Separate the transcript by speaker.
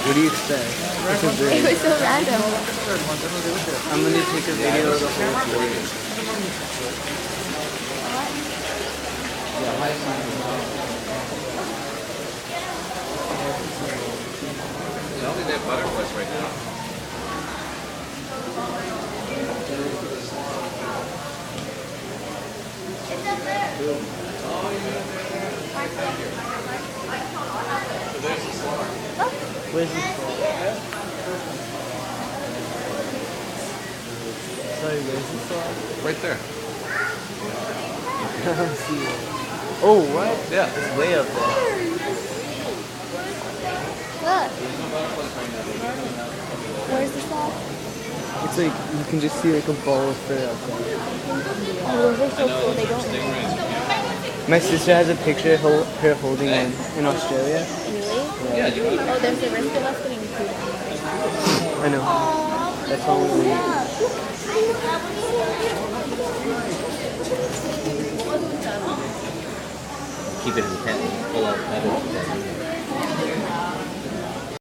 Speaker 1: What do you expect? It's a bird.
Speaker 2: It was so random.
Speaker 1: I'm gonna take a video of the whole bird.
Speaker 3: I don't think they have butterflies right now.
Speaker 1: Where's the star? Sorry, where's the star?
Speaker 3: Right there.
Speaker 1: I don't see it. Oh, what?
Speaker 3: Yeah.
Speaker 1: It's way up there.
Speaker 2: Look. Where's the star?
Speaker 1: It's like, you can just see like a ball of fur outside.
Speaker 2: Oh, those are so cool. They don't
Speaker 1: My sister has a picture of her holding one in Australia.
Speaker 2: really?
Speaker 3: Yeah, you can.
Speaker 2: Oh, there's a risk of us getting food.
Speaker 1: I know. That's all we need.
Speaker 3: Keep it in the pen. Pull out feathers.